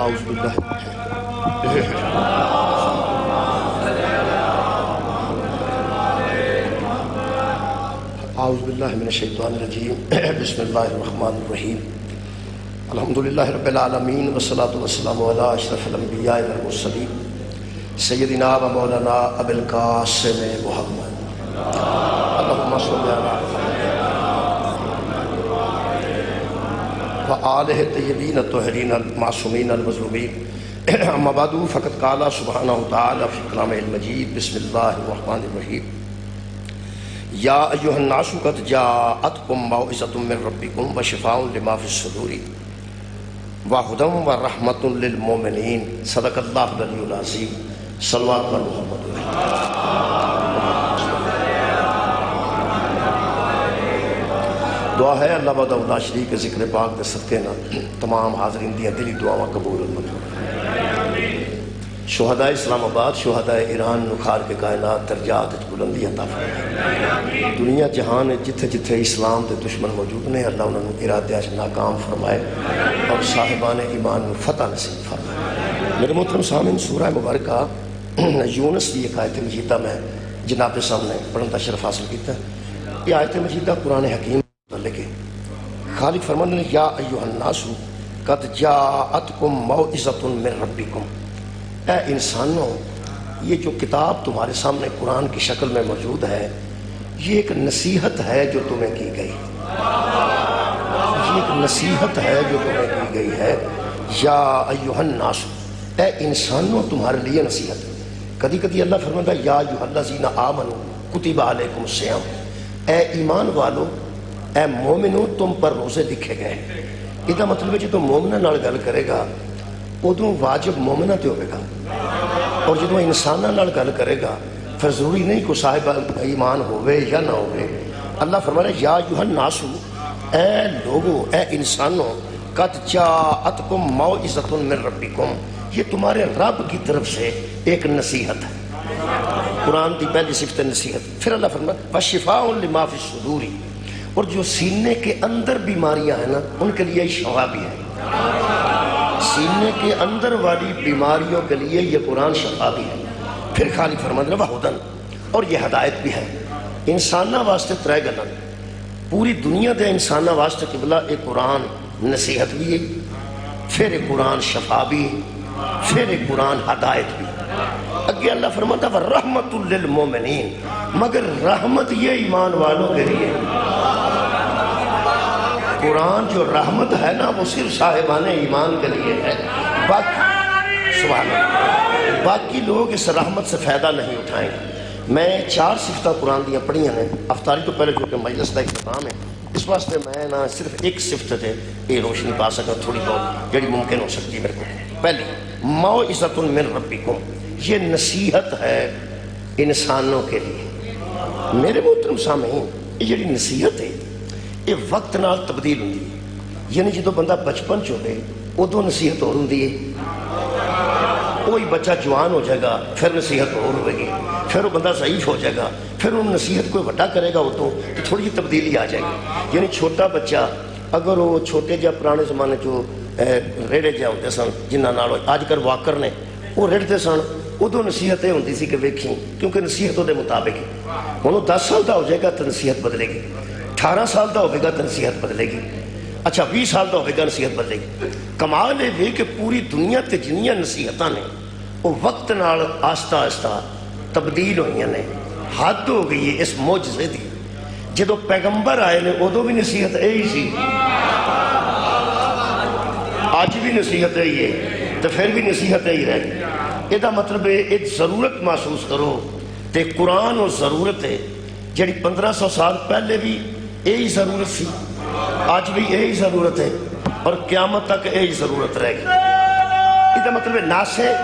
اعوذ باللہ اعوذ باللہ من الشیطان الرجیم بسم اللہ الرحمن الرحیم الحمدللہ رب العالمین والصلاة والسلام علی اشرف الانبیاء والمرسلین سیدنا و مولانا ابی القاسم محمد اللہم صلی علی وآلہ الطیبین الطاہرین المعصومین المظلومین اما بعد فقد قال سبحانہ وتعالی فی کلامہ المجید بسم اللہ الرحمن الرحیم یا ایھا الناس قد جاءتکم موعظۃ من ربکم وشفاء لما فی الصدور وہدی ورحمۃ للمؤمنین صدق اللہ العلی العظیم صلوات علی محمد دعا ہے اللہ وحدہ لا شریک کے ذکر پاک دے صدقے نال تمام حاضرین دیاں دلی دعاواں قبول و منظور شہداء اسلام آباد شہداء ایران نکھار کے کائنات درجات بلندی عطا فرمائے دنیا جہان جتھے جتھے اسلام دے دشمن موجود نے اللہ انہوں نے ارادے ناکام فرمائے اور صاحبان ایمان میں فتح نصیب فرمائے میرے محترم سامعین سورہ مبارکہ یونس کی ایک آیت مجیدہ میں جناب کے سامنے پڑھنے کا شرف حاصل کیتا ہے یہ آیت مجیدہ قرآن حکیم لگے خالق فرماتے ہیں یا ایھا الناس قد جاءتکم موعظۃ من ربکم اے انسانوں یہ جو کتاب تمہارے سامنے قرآن کی شکل میں موجود ہے یہ ایک نصیحت ہے جو تمہیں کی گئی یہ ایک نصیحت ہے جو تمہیں کی گئی ہے یا ایھا الناس اے انسانوں تمہارے لیے نصیحت ہے کدی کدی اللہ فرماتا ہے یا ایھا الذین آمنوا کتب علیکم الصیام اے ایمان والو اے مومنو تم پر روزے لکھے گئے یہ مطلب ہے جب مومنہ نال گل کرے گا ادو واجب مومنہ تے ہوئے گا اور جب انسانہ نال گل کرے گا پھر ضروری نہیں کہ صاحب ایمان ہوئے یا نہ ہوئے اللہ فرمانا یا ایھا الناس اے لوگو اے انسانوں قد جاءتکم موعظۃ من ربکم یہ تمہارے رب کی طرف سے ایک نصیحت ہے قرآن کی پہلی صفت نصیحت پھر اللہ فرمانا وشفاء لما فی الصدور اور جو سینے کے اندر بیماریاں ہیں نا ان کے لیے شفا بھی ہے سینے کے اندر والی بیماریوں کے لیے یہ قرآن شفا بھی ہے پھر خالق فرماتے ہیں وہدن اور یہ ہدایت بھی ہے انسانہ واسطے ترے گلن پوری دنیا دے انسانہ واسطے قبلہ ایک قرآن نصیحت بھی ہے پھر ایک قرآن شفا بھی پھر ایک قرآن ہدایت بھی اگے اللہ فرماتا ہے رحمت للمومنین مگر رحمت یہ ایمان والوں کے لیے قرآن جو رحمت ہے نا وہ صرف صاحبان ایمان کے لیے ہے باقی لوگ اس رحمت سے فائدہ نہیں اٹھائیں گے میں 4 صفتہ قرآن دیاں پڑھیاں ہیں افطاری تو پہلے جو کہ مجلس کا اختتام ہے اس واسطے میں نہ صرف ایک صفت تے یہ روشنی پا سکا تھوڑی بہت جڑی ممکن ہو سکتی میرے کو پہلی موعظۃ من ربکم یہ نصیحت ہے انسانوں کے لیے میرے محترم سامعین یہ جڑی نصیحت ہے یہ وقت نال تبدیل ہوندی ہے یعنی جدو بندہ بچپن چوے ادو نصیحت اور ہوندی ہے کوئی بچہ جوان ہو جائے گا پھر نصیحت اور ہوئے گی پھر وہ بندہ ضعیف ہو جائے گا پھر وہ نصیحت کوئی بڑا کرے گا ادو تو تھوڑی جی تبدیلی آ جائے گی یعنی چھوٹا بچہ اگر وہ چھوٹے جا پرانے زمانے جو ریڑے جا ہوتے سن جنہ نال آج کل واکر نے وہ ریڑتے سن ادو نصیحت یہ ہوتی سی کہ ویکھیں کیونکہ نصیحت دے مطابق ہوں 10 سال کا ہو جائے گا تو نصیحت بدلے گی 18 سال کا ہوئے گا تو نصیحت بدلے گی اچھا 20 سال کا ہوئے گا نصیحت بدلے گی کمال یہ کہ پوری دنیا تے جنیاں نصیحتاں نے وہ وقت نال آہستہ آہستہ تبدیل ہوئی نے حد ہو گئی ہے اس معجزے دی جدو پیغمبر آئے نے ادو بھی نصیحت یہی سی آج بھی نصیحت یہی ہے تو پھر بھی نصیحت یہی رہ گئی یہ مطلب ہے ایک ضرورت محسوس کرو تے قرآن اور ضرورت ہے جڑی 1500 سال پہلے بھی یہی ضرورت سی آج بھی یہی ضرورت ہے اور قیامت تک یہی ضرورت رہے گی یہ مطلب ہے ناسخ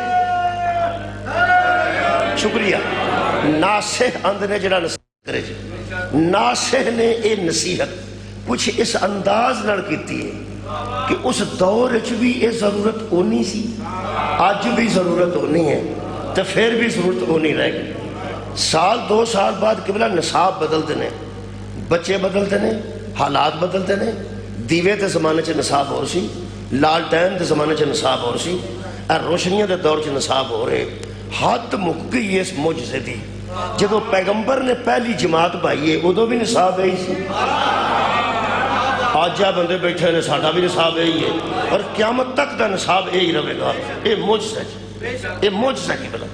شکریہ ناسخ اندر جڑا نصیحت کرے جی ناسخ نے یہ نصیحت کچھ اس انداز نال کیتی ہے کہ اس دور بھی یہ ضرورت ہونی سی آج بھی ضرورت ہونی ہے تو پھر بھی ضرورت ہونی رہے گی سال 2 سال بعد قبلہ نصاب بدلتے ہیں بچے بدلتے ہیں حالات بدلتے ہیں دیوے تے زمانے چ نصاب ہو سی لالٹین کے زمانے چ نصاب ہو سی، روشنیاں دے دور چ نصاب ہو رہے، حد مک گئی اس معجزے دی۔ جدو پیغمبر نے پہلی جماعت پائی ہے ادو بھی نصاب ہے سی، آج جا بندے بیٹھے نے ساڈا بھی نصاب یہی ہے، اور قیامت تک دا نصاب یہی رہے گا۔ یہ معجزہ ہے، یہ معجزہ کی بلا۔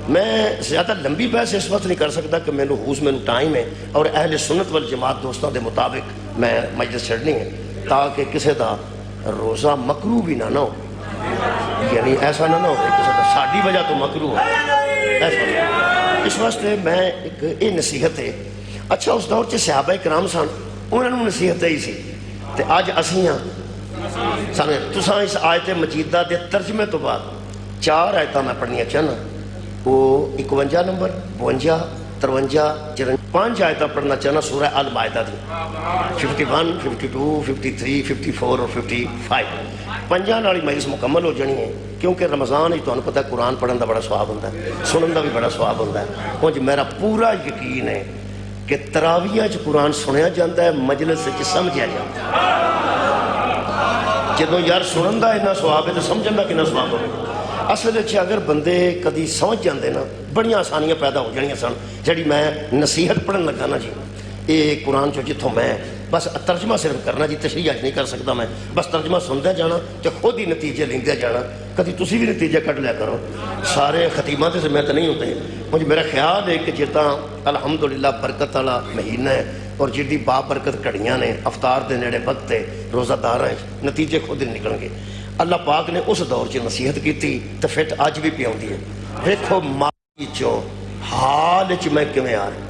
میں زیادہ لمبی بحث اس وقت نہیں کر سکتا کہ میں ٹائم ہے، اور اہل سنت والجماعت دوستوں دے مطابق میں مجلس چھڑنی ہے تاکہ کسی دا روزہ مکروہ بھی نہ ہو، یعنی ایسا نہ ہو کہ کسی دا ساڈی وجہ تو مکروہ ہو، ایسا نہیں۔ اس واسطے میں ایک یہ نصیحت ہے۔ اچھا اس دور چ صحابہ کرام سن، انہوں نے نصیحت ہی سی، تے اج اسی ہاں سن۔ تساں اس آیت مجیدہ دے ترجمے تو بعد 4 آیتاں میں پڑھنیاں چاہنا، وہ 51 نمبر، 52، 53، 54، 5 آیتاں پڑھنا چاہنا سورہ المائدہ دی، 51، 52، 53، 54 اور 55۔ 5 نالی مجلس مکمل ہو جانی ہے، کیونکہ رمضان ہی تمہیں پتہ ہے قرآن پڑھن دا بڑا ثواب ہوتا ہے، سنن دا بھی بڑا ثواب ہوتا ہے۔ ہوں جی میرا پورا یقین ہے کہ تراویہ چ قرآن سنیا جاتا ہے، مجلس چ سمجھیا جاتا ہے۔ جدوں یار سنن دا اتنا ثواب ہے تو سمجھن دا کتنا ثواب ہوگا۔ اصل اگر بندے کدی سمجھ جاندے نا بڑیاں آسانیاں پیدا ہو جانیاں سن۔ جڑی میں نصیحت پڑھن لگا نا جی، یہ قرآن چو جتوں میں بس ترجمہ صرف کرنا جی، تشریح اج نہیں کر سکتا میں، بس ترجمہ سنتے جانا تو خود ہی نتیجے لیندے جانا۔ کدی تسی بھی نتیجے کٹ لیا کرو، سارے ختیمہ تے ذمہ تے نہیں ہوتے۔ مجھے میرا خیال ہے کہ جتنا الحمدللہ برکت والا مہینہ ہے اور جدی بابرکت گھڑیاں نے، افطار دے نیڑے وقت ہے، روزہ دار ہیں، نتیجے خود ہی نکلن گے۔ اللہ پاک نے اس دور چ نصیحت کی تو فٹ اج بھی پی آتی ہے۔ دیکھو ماضی چوں حال چ میں کیویں آ رہا،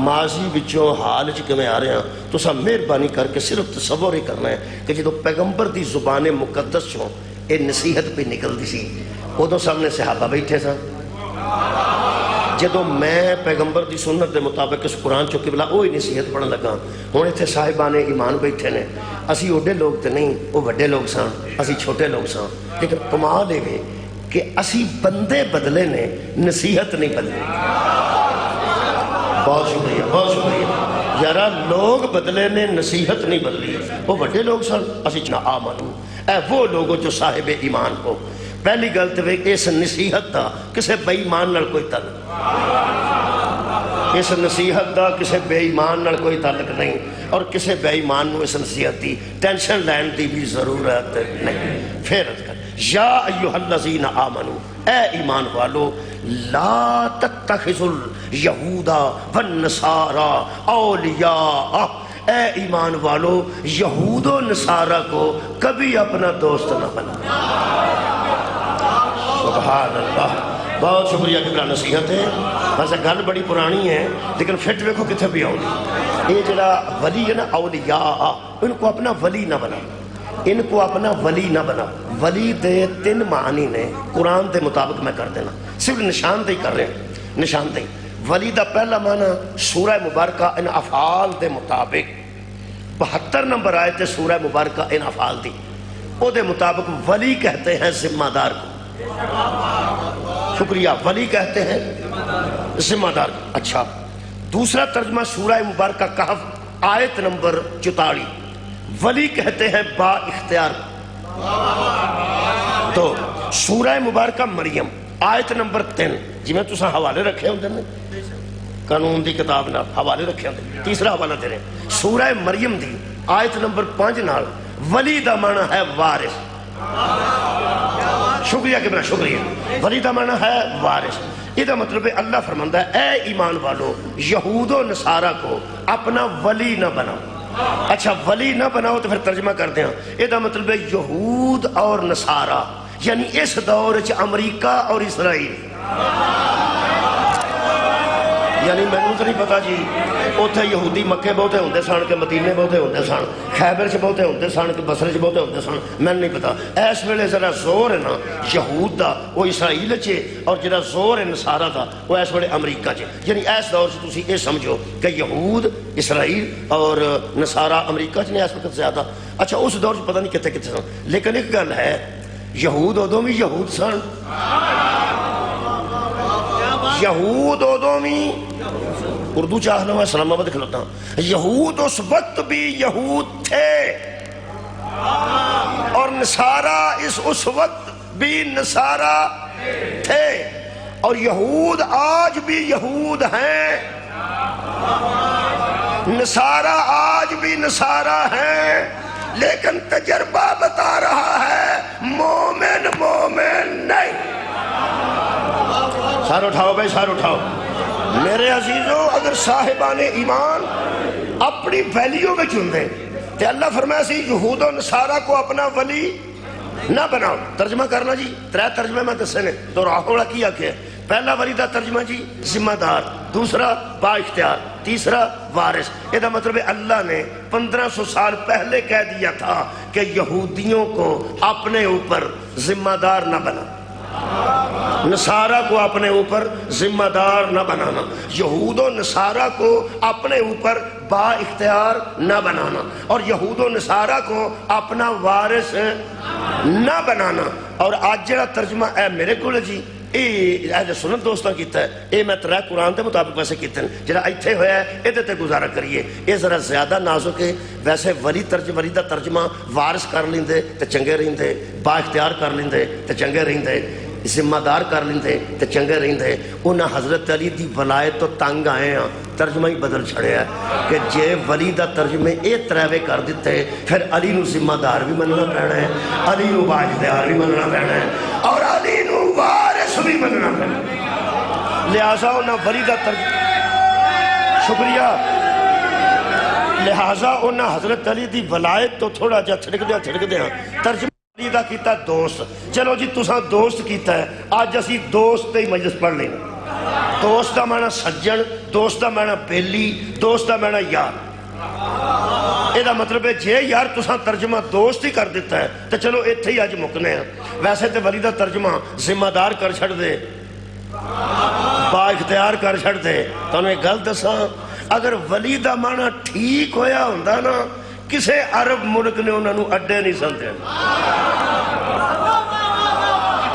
ماضی بچوں حال چ کیویں آ رہا، تو سب مہربانی کر کے صرف تصور ہی کرنا ہے کہ جدو پیغمبر دی زبان مقدس چوں یہ نصیحت پہ نکلتی سی، ادو سامنے صحابہ بیٹھے سن۔ جدو میں پیغمبر دی سنت دے مطابق اس قرآن چو قبلہ وہی نصیحت پڑھن لگا، ہوں اتنے صاحبان ایمان بیٹھے نے، اسی اوڈے لوگ تے نہیں، وہ وڈے لوگ سن، اسی چھوٹے لوگ سن، لیکن کمال ہے کہ اسی بندے بدلے نے، نصیحت نہیں بدلی۔ بہت شکریہ، بہت شکریہ یارا، لوگ بدلے نے، نصیحت نہیں بدلی۔ وہ وڈے لوگ سن، اسی چنا آمنو، اے وہ لوگوں جو صاحب ایمان ہو۔ پہلی گل تو اس نصیحت دا کسے بے ایمان نال کوئی تعلق، اس نصیحت دا کسے بے ایمان نال کوئی تعلق نہیں، اور کسے بے ایمان نو اس نصیحت دی ٹینشن لین دی بھی ضرورت نہیں۔ پھر یا ایھا الذین آمنو، اے ایمان والو، لا تتخذوا الیہود والنصارى اولیاء، اے ایمان والو یہود و نصارہ کو کبھی اپنا دوست نہ بنا۔ سبحان اللہ، بہت شکریہ کہ نصیحت ہے۔ ویسے گل بڑی پرانی ہے لیکن فٹ ویکھو کتنے بھی آؤ۔ یہ جڑا ولی ہے نا، اولیاء، ان کو اپنا ولی نہ بنا، ان کو اپنا ولی نہ بنا۔ ولی دے 3 معنی نے قرآن دے مطابق میں کر دینا، صرف نشاندہی کر رہے ہیں، نشاندہی۔ ولی دا پہلا معنی سورہ مبارکہ ان افعال دے مطابق 72 نمبر آیت سورہ مبارکہ ان افعال دی، او دے مطابق ولی کہتے ہیں ذمہ دار کو۔ شکریہ، ولی کہتے ہیں ذمہ دار کو۔ اچھا، دوسرا ترجمہ سورہ مبارکہ کہف آیت نمبر 44، ولی کہتے ہیں با اختیار۔ تو سورہ مبارکہ مریم آیت نمبر 3، جی میں تساں حوالے رکھے ہوندے نے قانون دی کتاب نال حوالے رکھے ہوندے، تیسرا حوالہ دے رہے ہیں سورہ مریم دی آیت نمبر 5 نال، ولی دا معنی ہے وارث۔ شکریہ کہ میرا شکریہ، ولی دا معنی ہے وارث۔ یہ دا مطلب ہے اللہ فرماندہ ہے اے ایمان والو یہود و نصارہ کو اپنا ولی نہ بناؤ۔ اچھا، ولی نہ بناؤ تو پھر ترجمہ کر دیں، یہ دا مطلب ہے یہود اور نصارہ، یعنی اس دور چ امریکہ اور اسرائیل، یعنی میں تو نہیں پتا جی اتنے یہودی مکے بہتے ہوندے سن کہ مدینے بہتے ہوندے سن، خیبر چ بہتے ہوندے سن کہ بصرے چ بہتے ہوندے سن، میں نہیں پتا۔ اس ویلے ذرا زور ہے نا یہود دا وہ اسرائیل چ، اور جڑا زور ہے نصارہ دا وہ اس ویلے امریکہ چ، یعنی اس دور سے تسی یہ سمجھو کہ یہود اسرائیل اور نصارہ امریکہ چ نے اس وقت زیادہ۔ اچھا، اس دور سے پتہ نہیں کتنے کتنے سن، لیکن ایک گل ہے یہود ادو بھی یہود سن، یہود ادو بھی، اردو چاہنا میں اسلام آباد کھلوتا ہوں، یہود اس وقت بھی یہود تھے اور نصارہ اس وقت بھی نصارہ تھے، اور یہود آج بھی یہود ہیں، نصارہ آج بھی نصارہ ہیں، لیکن تجربہ بتا رہا ہے مومن مومن نہیں۔ سار اٹھاؤ بھائی، سار اٹھاؤ میرے عزیزوں۔ اگر صاحبان ایمان اپنی ویلیو میں چن دیں تو اللہ فرمایا سی یہود و نصارہ کو اپنا ولی نہ بناؤ۔ ترجمہ کرنا جی، 3 ترجمے میں دسے نے، تو راہوڑا کیا کہ پہلا ولی دا ترجمہ جی ذمہ دار، دوسرا با اختیار، تیسرا وارث۔ یہ دا مطلب ہے اللہ نے 1500 سال پہلے کہہ دیا تھا کہ یہودیوں کو اپنے اوپر ذمہ دار نہ بنا، نصارہ کو اپنے اوپر ذمہ دار نہ بنانا، یہود و نصارہ کو اپنے اوپر با اختیار نہ بنانا، اور یہود و نصارہ کو اپنا وارث نہ بنانا۔ اور آج جڑا ترجمہ اے میرے کو جی اے سنت دوستاں کیتا ہے، اے میں 3 قرآن دے مطابق ویسے کیتے ہیں، جڑا ایتھے ہویا ہے ایدے تے گزارا کریے۔ اے ذرا زیادہ نازک ہے، ویسے ولی دا ترجمہ وارث کر لیندے تے چنگے رہندے، با اختیار کر لیندے تے چنگے رہندے، ذمہ دار کر لیندے تے چنگے رہندے۔ انہاں حضرت علی دی ولایت تو تنگ آئے ہیں، ترجمہ ہی بدل چھڑیا ہے کہ جے ولی دا ترجمے اے 3 کر دیتے پھر علی نو ذمہ دار بھی مننا پینا ہے، علی نو با اختیار بھی مننا پینا ہے، اور علی نو وارث بھی مننا پینا ہے۔ لہٰذا انہاں ولی دا ترجمہ، شکریہ، لہٰذا انہاں حضرت علی دی ولایت تو تھوڑا جا چھڑک دیا ترجمہ دا کیتا دوست۔ چلو جی تساں دوست کیتا ہے، آج اسی دوست تے مجلس پڑھ لینا۔ دوست دا معنی سجن، دوست دا معنی بیلی، دوست دا معنی یار۔ اے دا مطلب ہے جے یار تساں ترجمہ دوست ہی کر دیتا ہے تو چلو ایتھے ہی آج مکنے ہیں۔ ویسے تے ولی دا ترجمہ ذمہ دار کر چھڑ دے، با اختیار کر چھڑ دے۔ تو انہیں گل دساں، اگر ولی دا معنی ٹھیک ہویا ہوندا نا، کسے عرب ملک نے انہوں نے اڈے نہیں سنتے۔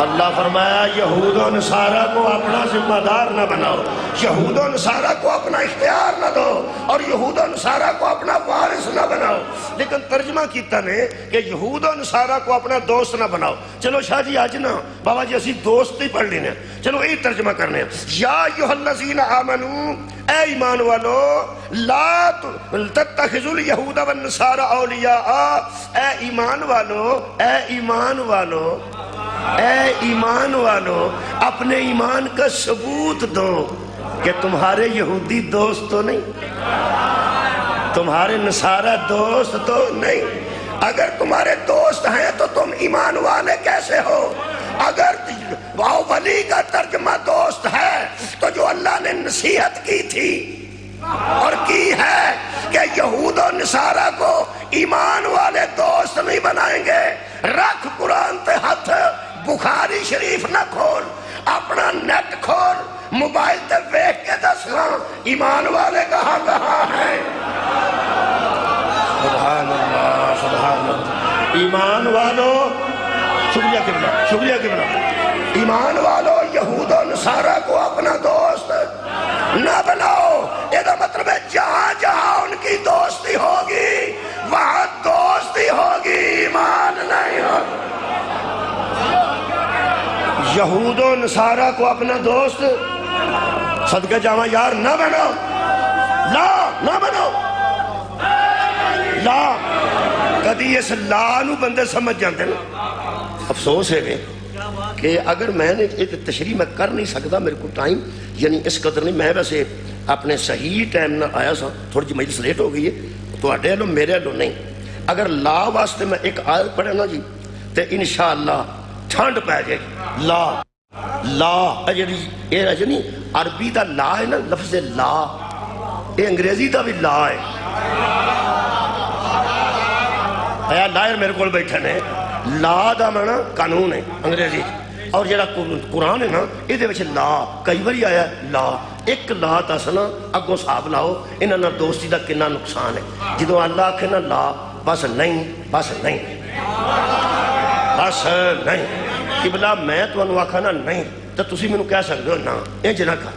اللہ فرمایا یہود و نصارہ کو اپنا ذمہ دار نہ بناؤ، یہود و نصارہ کو اپنا اختیار نہ دو، اور یہود و نصارہ کو اپنا وارث نہ بناؤ۔ لیکن ترجمہ کیتا نے کہ یہود و نصارہ کو اپنا دوست نہ بناؤ۔ چلو شاہ جی آج نا بابا جی اسی دوست ہی پڑھ لینے، چلو یہی ترجمہ کرنے ہیں۔ یا ایھا الذین آمنو، اے ایمان والو، لا تتخذوا الیہود والنصارى اولیاء، اے ایمان والو، اے ایمان والو، اے ایمان والو، اپنے ایمان کا ثبوت دو کہ تمہارے یہودی دوست تو نہیں، تمہارے نصارہ دوست تو نہیں۔ اگر تمہارے دوست ہیں تو تم ایمان والے کیسے ہو؟ اگر ولی کا ترجمہ دوست ہے تو جو اللہ نے نصیحت کی تھی اور کی ہے کہ یہود و نصارہ کو ایمان والے دوست نہیں بنائیں گے، رکھ قرآن تے ہاتھ، بخاری شریف نہ کھول، اپنا نیٹ کھول، موبائل تے دیکھ کے دسنا ایمان والے کہاں کہاں ہیں۔ سبحان اللہ، سبحان اللہ۔ ایمان والو، شکریہ قبلہ، شکریہ قبلہ، ایمان والو یہود و نصارہ کو اپنا دوست نہ بناؤ۔ یہ مطلب ہے جہاں جہاں ان کی دوستی ہوگی وہاں دوستی ہوگی، ایمان نہیں ہوگا۔ یہود و نصارہ کو اپنا دوست صدقہ جاواں یار نہ بناؤ، لا نہ بناؤ، لا۔ کدی اس لا نو بندے سمجھ جاندے نا۔ افسوس ہے کہ اگر میں نے تشریح میں کر نہیں سکتا، میرے کو ٹائم یعنی اس قدر نہیں، میں ویسے اپنے صحیح ٹائم نہ آیا سا، تھوڑی جی مجلس لیٹ ہو گئی ہے تو اڈے لو میرے لو نہیں۔ اگر لا واسطے میں ایک آیت پڑھے نا جی تو انشاءاللہ ٹھنڈ پہ جائے گی۔ لا لا جی عربی دا لا ہے نا، لفظ لا، یہ انگریزی دا بھی لا ہے۔ لائر میرے کو بیٹھے نے، لا دا معنی قانون ہے انگریزی، اور جڑا قرآن ہے نا یہ لا کئی باری آیا لا، ایک لا دسنا اگوں صاحب لاؤ انہاں نال دوستی دا کنا نقصان ہے۔ جدوں اللہ آکھے نا لا، بس نہیں، بس نہیں، بس نہیں، قبلہ میں تمہیں آکھا نا نہیں تو تسی مینوں کہہ سکتے ہو نا، انج نہ کر،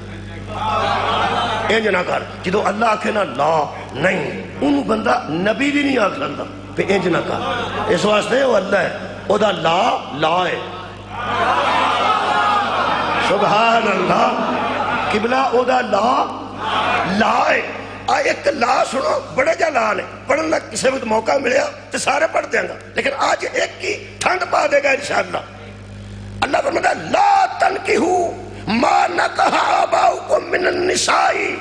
انج نہ کر۔ جدوں اللہ آکھے نا لا نہیں، انہوں بندہ نبی بھی نہیں آکھ لندا پہ انج نہ کر، اس واسطے وہ اللہ ہے۔ او دا لا لا ہے سبحان اللہ قبلہ او دا لا لا ہے ایک لا سنو بڑے جا لا نے پڑھنا کسی وقت موقع ملیا تو سارے پڑھ دیں گا لیکن آج ایک کی ٹھنڈ پا دے گا انشاءاللہ اللہ فرماتا ہے لا تنکہو ما نکہ آباؤکم من النسائی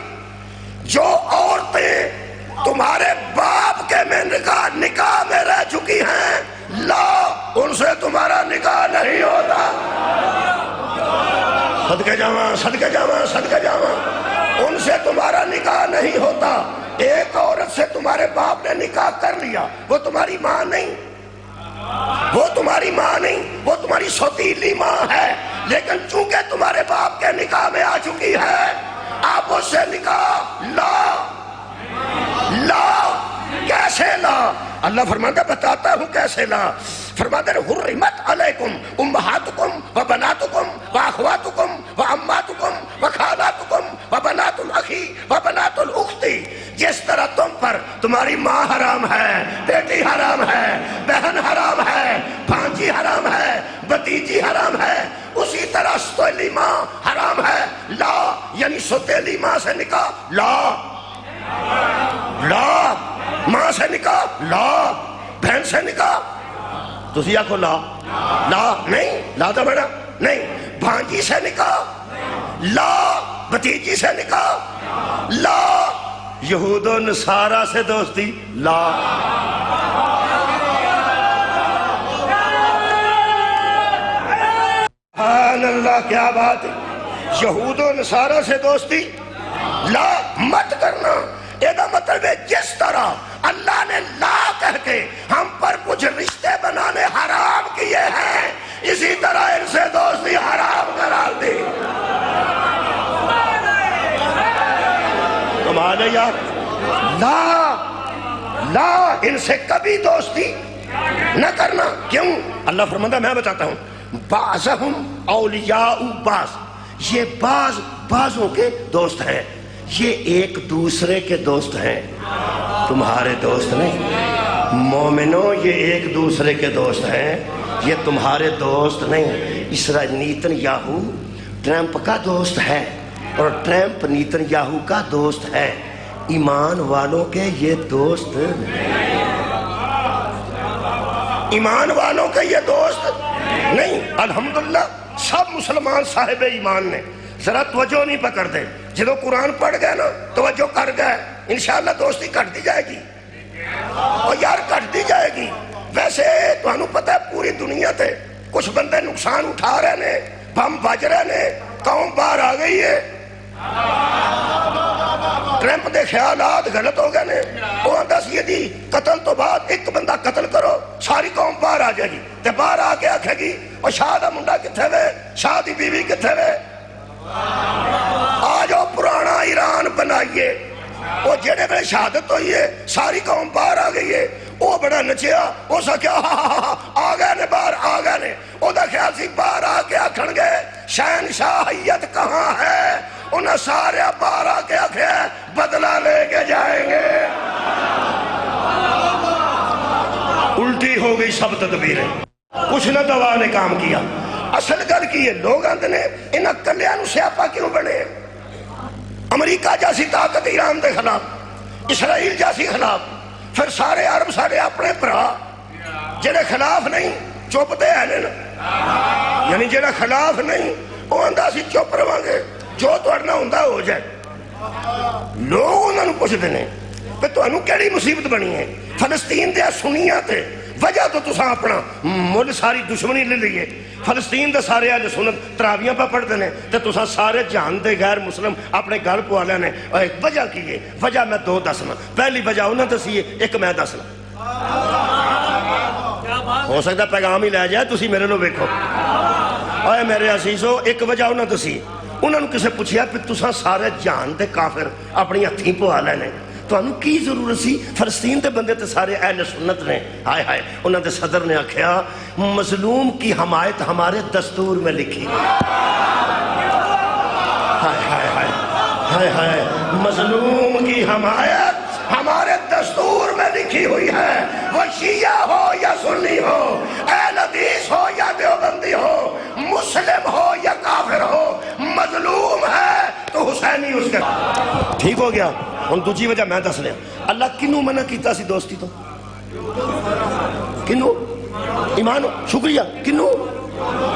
جو عورتیں تمہارے باپ کے میں نکاح میں رہ چکی ہیں لا ان سے تمہارا نکاح نہیں ہوتا صدقہ جاواں صدقہ جاواں صدقہ جاواں ان سے تمہارا نکاح نہیں ہوتا ایک عورت سے تمہارے باپ نے نکاح کر لیا وہ تمہاری ماں نہیں وہ تمہاری ماں نہیں وہ تمہاری سوتیلی ماں ہے لیکن چونکہ تمہارے باپ کے نکاح میں آ چکی ہے آپ اس سے نکاح لا لا کیسے لا اللہ فرماتا بتاتا ہوں کیسے لا فرماتا ہے حرمت علیکم امہاتکم و بناتکم و اخواتکم و اماتکم و خالاتکم و بنات الاخی و بنات الاختی جس طرح تم پر تمہاری ماں حرام ہے بیٹی حرام ہے بہن حرام ہے بھانجی حرام ہے بھتیجی حرام ہے اسی طرح سوتیلی ماں حرام ہے لا یعنی سوتیلی ماں سے نکاح لا لا ماں سے نکاح لا بہن سے نکاح تسی آکھو لا لا نہیں لا تو بڑا نہیں بھانجی سے نکاح لا بھتیجی سے نکاح لا یہود و نصارہ سے دوستی لا سبحان اللہ کیا بات ہے یہود و نصارہ سے دوستی لا مت کرنا یہ مطلب ہے جس طرح اللہ نے لا کہہ کے ہم پر کچھ رشتے بنانے حرام کیے ہیں اسی طرح ان سے دوستی حرام قرار دی کمال ہے یار لا لا ان سے کبھی دوستی نہ کرنا کیوں اللہ فرماتا میں بتاتا ہوں بعضہم اولیاء بعض یہ بعض بعضوں کے دوست ہیں یہ ایک دوسرے کے دوست ہیں تمہارے دوست نہیں مومنوں یہ ایک دوسرے کے دوست ہیں یہ تمہارے دوست نہیں اسرائیل نیتن یاہو ٹرمپ کا دوست ہے اور ٹرمپ نیتن یاہو کا دوست ہے ایمان والوں کے یہ دوست ایمان والوں کے یہ دوست نہیں الحمدللہ سب مسلمان صاحب ایمان نے ذرا توجہ نہیں پکڑتے جدو قرآن پڑھ گئے نا توجہ کر گئے انشاءاللہ دوستی کٹ دی جائے گی اور یار کٹ دی جائے گی ویسے تو انہوں پتہ ہے پوری دنیا تے کچھ بندے نقصان اٹھا رہے نے بم بج رہے نے قوم باہر آ گئی ہے ٹرمپ دے خیالات غلط ہو گئے نے وہ آندہ سی دی قتل تو بعد ایک بندہ قتل کرو ساری قوم باہر آ جائے گی تے باہر آ کے آکھے گی اور شاہ دا منڈا کتھے وے شاہ دی بیوی کتھے وے آج وہ پرانا ایران بنائیے وہ جڑے میں شہادت ہوئی ہے ساری قوم باہر آ گئی ہے وہ بڑا نچیا وہ سا کیا آ گئے نے باہر آ گئے نے وہ دا خیال سی باہر آ کے آکھن گئے شہنشاہیت کہاں ہے انہیں سارے باہر آ کے آکھے بدلہ لے کے جائیں گے الٹی ہو گئی سب تدبیریں کچھ نہ دوا نے کام کیا اصل گل کی ہے لوگ آندے نے انہاں کلیانو سیاپا کیوں بنے امریکہ جیسی طاقت ایران دے خلاف اسرائیل جیسی خلاف پھر سارے عرب سارے اپنے برا جنہیں خلاف نہیں چپ دے ہیں یعنی جنہیں خلاف نہیں وہ اندہ سی چپ رہاں گے جو تو اڑنا ہوندہ ہو جائے لوگ انہوں پوچھ دینے پہ تو انہوں کیڑی مصیبت بنی ہے فلسطین دے سنیاں تے وجہ تو تساں اپنا مل ساری دشمنی لے لیے فلسطین دے سارے اہل سنت تراویاں پہ پڑھ دینے تے تساں سارے جہان دے غیر مسلم اپنے گھر پوا لینے اور ایک وجہ کی ہے وجہ میں دو دسنا پہلی وجہ انہوں دسی ہے ایک میں دسنا ہو سکتا پیغام ہی لے جائے تسی میرے لو ویکھو اے میرے عزیزو ایک وجہ انہوں دسی انہوں نے کسے پوچھیا پھر تساں سارے جہان دے کافر اپنی ہتھیں پوا لینے تو انہوں کی ضرورت سی فلسطین تے بندے تے سارے اہل سنت نے ہائے ہائے انہوں نے صدر نے آکھیا مظلوم کی حمایت ہمارے دستور میں لکھی ہائے ہائے ہائے ہائے ہائے مظلوم کی حمایت ہمارے دستور میں لکھی ہوئی ہے وہ شیعہ ہو یا سنی ہو اہل حدیث دوست کر ٹھیک ہو گیا ہن دوجی وجہ میں دس لیا اللہ کنوں منع کیتا سی دوستی تو کنوں ایمان شکریہ کنوں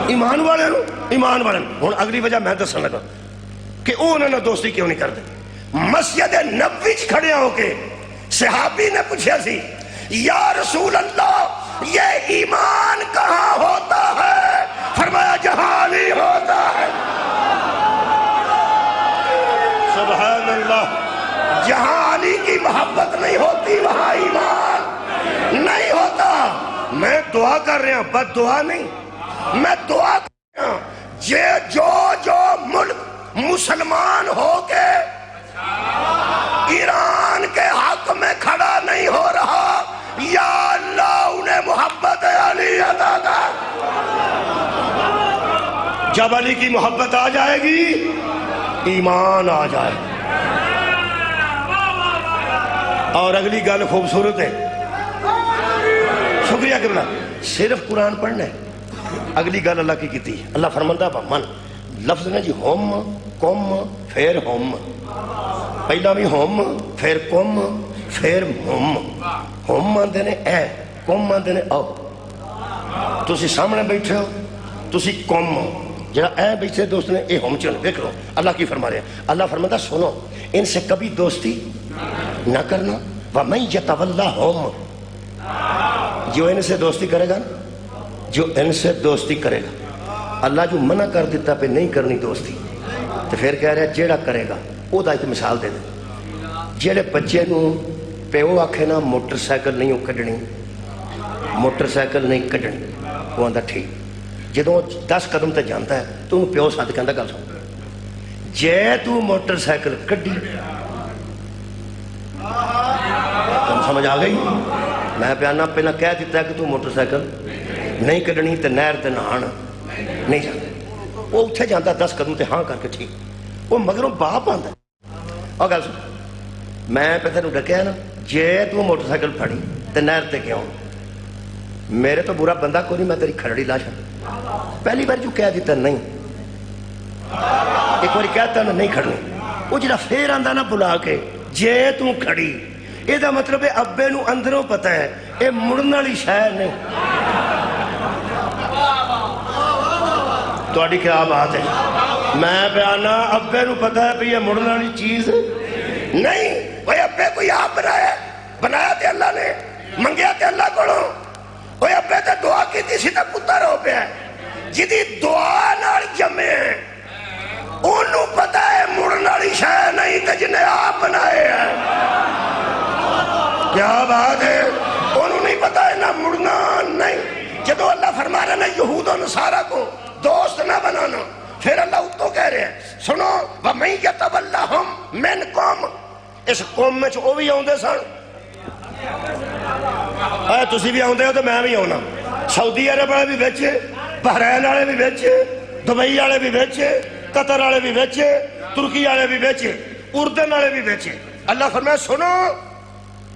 ایمان والے ہن اگلی وجہ میں دسن لگا کہ وہ انہوں نے دوستی کیوں نہیں کرتے مسجد نبوی کھڑے ہو کے صحابی نے پوچھا سی یا رسول اللہ یہ ایمان کہاں ہوتا ہے فرمایا جہاں نہیں ہوتا ہے سبحان اللہ جہاں علی کی محبت نہیں ہوتی وہاں ایمان نہیں ہوتا میں دعا کر رہا ہوں بس دعا نہیں میں دعا کر رہا ہوں جو ملک مسلمان ہو کے ایران کے حق میں کھڑا نہیں ہو رہا یا اللہ انہیں محبت علی عطا کر جب علی کی محبت آ جائے گی ایمان آ جائے گا اور اگلی گل خوبصورت ہے شکریہ قبلہ صرف قرآن پڑھنا ہے اگلی گل اللہ کی کیتی ہے اللہ فرماتا من لفظ نے جی ہوم کم پھر ہوم پہلا بھی ہوم پھر کم پھر ہوم مانتے نے اے کم مانتے نے او تسی سامنے بیٹھے ہو تسی کم جڑا اے بیٹھے دوست نے اے ہوم چل دیکھ لو اللہ کی فرما رہے ہیں اللہ فرماتا سنو ان سے کبھی دوستی نہ کرنا وَمَن يَتَوَلَّهُمْ جو ان سے دوستی کرے گا جو ان سے دوستی کرے گا اللہ جو منع کر دیتا پہ نہیں کرنی دوستی تو پھر کہہ رہا ہے جیڑا کرے گا وہ دا ایک مثال دے دے جیڑے بچے نو پیو آکھے نا موٹر سائیکل نہیں کڈنی موٹر سائیکل نہیں کڈنی وہ آندہ ٹھیک جدوں 10 قدم تے جانتا ہے تو انہوں پیو ساتھ کہندہ گل سن جے تو موٹر سائیکل کڈی تم سمجھ آ گئی میں پیانا پہلے کہہ دیتا ہے کہ تو موٹر سائیکل نہیں کڈنی تے نہر تے نہان نہیں جانتا وہ اتھے جانتا 10 قدم تے ہاں کر کے ٹھیک وہ مگروں باپ آندا اور گل سن میں پہ تینوں ڈکیا نا جے تو موٹر سائیکل پھڑی تے نہر تے کیوں میرے تو برا بندہ کوئی نہیں میں تیری کھڑڑی لاشا پہلی بار جو کہہ دیتا نہیں ایک بار کہتا نا نہیں کھڑنی وہ جڑا پھر آندا نا بلا کے جے تو کھڑی یہ دا مطلب ہے ابے نو اندروں پتہ ہے یہ مڑن والی شے نہیں تہاڈی کیا بات ہے میں بیانا ابے نو پتہ ہے کہ یہ مڑن والی چیز نہیں وہ ابے کوئی آپ بنایا تے اللہ نے منگیا تے اللہ کو وہ ابے تے دعا کی تھی تے پتر ہو پیا جدی دعا نال جمے انہوں پتہ ہے مڑن والی شے نہیں تے جنہیں آپ بنائے ہیں کیا بات ہے انہوں نہیں پتہ ہے نہ مڑنا نہیں جدو اللہ فرما رہا نا یہود و نصارہ کو دوست نہ بنانا پھر اللہ اتو کہہ رہے ہیں سنو وَمَن يَتَوَلَّهُمْ مِنْكُمْ اس قوم میں وہ بھی آؤں دے سن اے تسی بھی آؤں دے ہو تو میں بھی آؤں سعودی عرب والے بھی بیچے بحرین والے بھی بیچے دبئی والے بھی بیچے قطر والے بھی بیچے ترکی والے بھی بیچے اردن والے بھی بیچے اللہ فرمایا سنو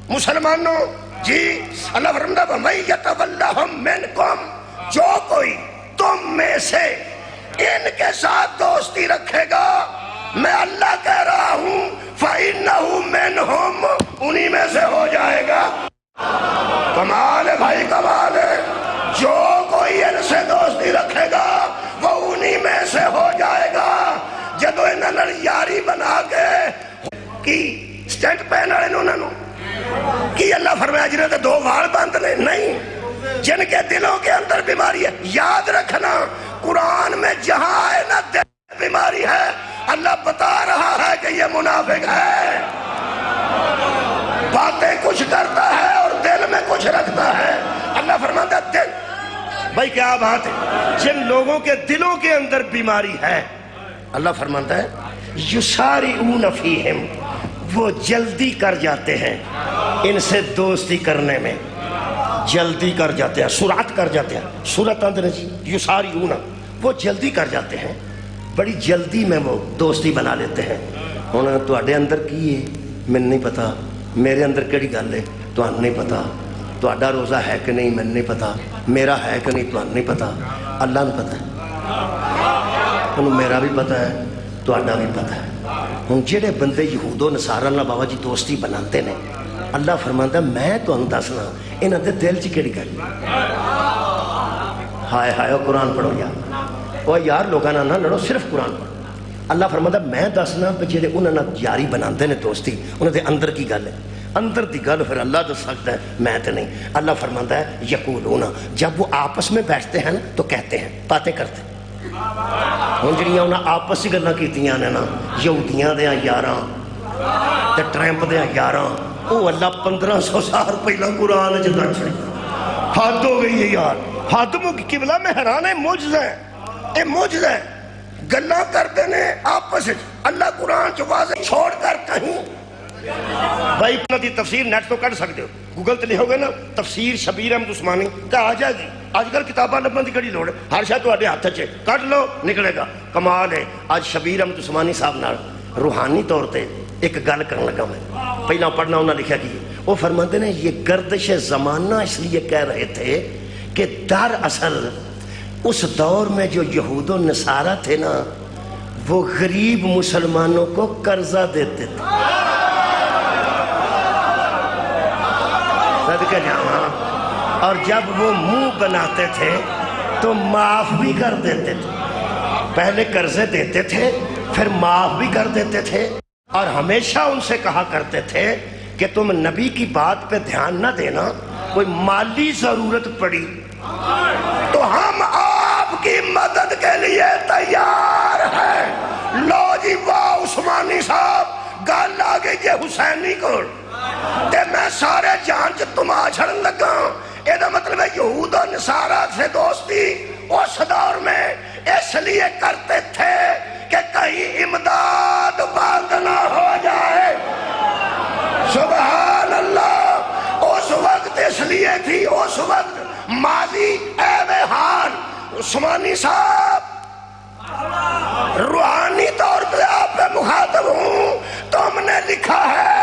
مسلمانوں جی اللہ فرمایا وَمَن يَتَوَلَّهُمْ مِنْكُمْ جو کوئی تم میں سے ان کے ساتھ دوستی رکھے گا میں اللہ کہہ رہا ہوں فَإِنَّهُ مِنْهُمْ انہی میں سے ہو جائے گا کمال ہے بھائی کمال ہے جو کوئی ان سے دوستی رکھے گا وہ انہی میں سے ہو جائے گا جدو انہوں نے یاری بنا کے کی سٹینٹ پہنا انہوں نے کی اللہ فرمایا جنہیں تو 2 وال بند نہیں جن کے دلوں کے اندر بیماری ہے یاد رکھنا قرآن میں جہاں ہے نا دل بیماری ہے اللہ بتا رہا ہے کہ یہ منافق ہے باتیں کچھ کرتا ہے اور دل میں کچھ رکھتا ہے اللہ فرماتا ہے دل بھائی کیا بات ہے جن لوگوں کے دلوں کے اندر بیماری ہے اللہ فرماتا ہے یسارعون فیہم وہ جلدی کر جاتے ہیں ان سے دوستی کرنے میں جلدی کر جاتے ہیں سرعت کر جاتے ہیں سرعت اندر جی یسارعون وہ جلدی کر جاتے ہیں بڑی جلدی میں وہ دوستی بنا لیتے ہیں انہوں نے تواڈے اندر کی ہے میں نہیں پتا میرے اندر کیڑی گل ہے تواڈے نہیں پتا تواڈا روزہ ہے کہ نہیں میں نہیں پتا میرا ہے کہ نہیں تواڈے نہیں پتا اللہ نے پتا ہے انہوں میرا بھی پتا ہے تواڈا بھی پتا ہے ہوں جہے بندے یہود و نصارا نال بابا جی دوستی بناتے ہیں اللہ فرماندا میں تمہیں دسنا انہاں دے دل چ کیڑی گل ہائے ہائے وہ قرآن پڑھو یار وہ یار لوگاں نال نہ لڑو صرف قرآن پڑھو اللہ فرماندا میں دسنا جہے انہاں نال یاری بناتے ہیں دوستی انہاں دے اندر کی گل ہے اندر دی گل پھر اللہ دس سکتا ہے میں تو نہیں اللہ فرماندا ہے یقولون جب وہ آپس میں بیٹھتے ہیں نا تو کہتے ہیں باتیں کرتے ہوں جڑیاں انہاں آپس ہی گلاں کیتیاں نے نا یہودیاں دیاں یاراں تے ٹرمپ دیاں یاراں وہ اللہ 1500 سال پہلا قرآن چ دس چھڑی حد ہو گئی ہے یار حد مک قبلہ میں حیران ہے معجزہ ہے اے معجزہ ہے گلاں کرتے نے آپس اللہ قرآن چ واضح چھوڑ کر کہیں بھائی اپنا دی تفسیر نیٹ تو کر سکتے ہو گوگل تے لکھو گے نا تفسیر شبیر احمد عثمانی کا آ جائے گی آج کل کتاباں لبن دی کڑی لوڑ ہے ہر شاید تواڈے ہاتھ چ کٹ لو نکلے گا کمال ہے آج شبیر احمد عثمانی صاحب نال روحانی طور تے ایک گل کرن لگا میں پہلا پڑھنا انہوں نے لکھا کہ وہ فرماتے ہیں یہ گردش زمانہ اس لیے کہہ رہے تھے کہ در اصل اس دور میں جو یہود و نصارہ تھے نا وہ غریب مسلمانوں کو قرضہ دیتے تھے صدقہ جاواں اور جب وہ منہ بناتے تھے تو معاف بھی کر دیتے تھے پہلے قرضے دیتے تھے پھر معاف بھی کر دیتے تھے اور ہمیشہ ان سے کہا کرتے تھے کہ تم نبی کی بات پہ دھیان نہ دینا کوئی مالی ضرورت پڑی تو ہم آپ کی مدد کے لیے تیار ہیں لو جی واہ عثمانی صاحب گل آ گئی جے حسینی کو تے میں سارے جان چ تما چھڑن لگا یہ مطلب ہے یہود و نصارہ سے دوستی اس دور میں اس لیے کرتے تھے کہ کہیں امداد بند نہ ہو جائے سبحان اللہ اس وقت اس لیے تھی اس وقت ماضی اے حال عثمانی صاحب روحانی طور پہ آپ پہ مخاطب ہوں تو ہم نے لکھا ہے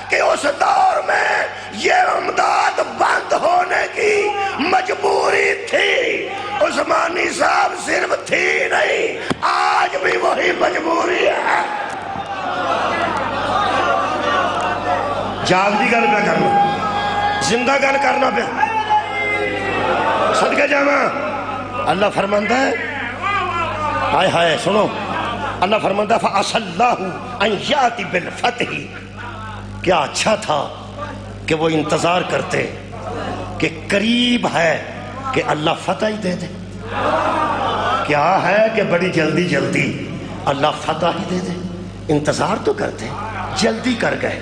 کہ اس دور میں یہ امداد بند ہونے کی مجبوری تھی عثمانی صاحب صرف تھی نہیں آج بھی وہی مجبوری ہے جاگ دی گل پہ کرنا زندہ گل کرنا پہ صدقہ جانا اللہ فرماندا ہے ہائے ہائے سنو اللہ فرماندا ہے فَعَسَى اللَّهُ أَن يَأْتِ بِالْفَتْحِ کیا اچھا تھا کہ وہ انتظار کرتے کہ قریب ہے کہ اللہ فتح ہی دے دے کیا ہے کہ بڑی جلدی جلدی اللہ فتح ہی دے دے انتظار تو کرتے جلدی کر گئے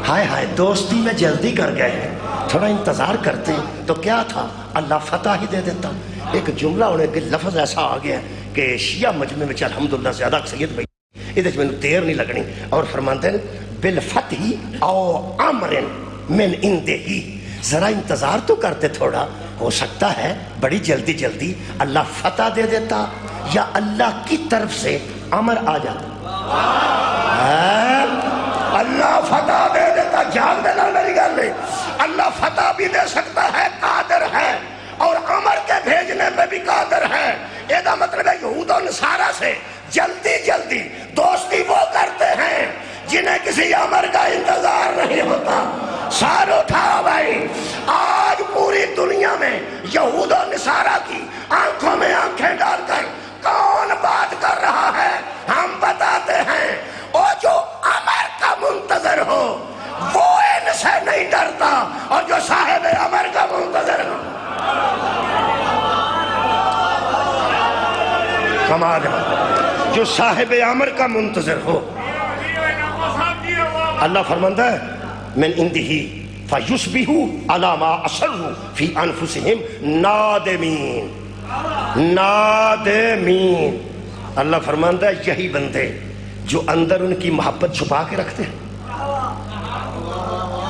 ہائے ہائے دوستی میں جلدی کر گئے تھوڑا انتظار کرتے تو کیا تھا اللہ فتح ہی دے دیتا ایک جملہ انہیں کہ لفظ ایسا آ گیا کہ شیعہ مجمع میں الحمدللہ زیادہ اکثریت بھائی ادھر میں دیر نہیں لگنی اور فرماتے ہیں بالفتح او امر من اندہی ذرا انتظار تو کرتے تھوڑا ہو سکتا ہے بڑی جلدی جلدی اللہ فتح دے دیتا یا اللہ کی طرف سے امر آ جاتا اللہ فتح دے دیتا جان دینا میری گل نہیں اللہ فتح بھی دے سکتا ہے قادر ہے اور امر کے بھیجنے پہ بھی قادر ہے یہ مطلب ہے یہود و نصارہ سے جلدی جلدی دوستی وہ کرتے ہیں جنہیں کسی امر کا انتظار نہیں ہوتا سار اٹھا بھائی آج پوری دنیا میں یہود و نصارہ کی آنکھوں میں آنکھیں ڈال کر کون بات کر رہا ہے ہم بتاتے ہیں وہ جو امر کا منتظر ہو وہ ان سے نہیں ڈرتا اور جو صاحب امر کا منتظر ہو کمال ہے جو صاحب امر کا منتظر ہو اللہ فرماندا ہے من اندہی فَيُصْبِحُوا عَلَى مَا أَصَرُّوا فِي أَنفُسِهِمْ نادمین اللہ فرماندا ہے یہی بندے جو اندر ان کی محبت چھپا کے رکھتے ہیں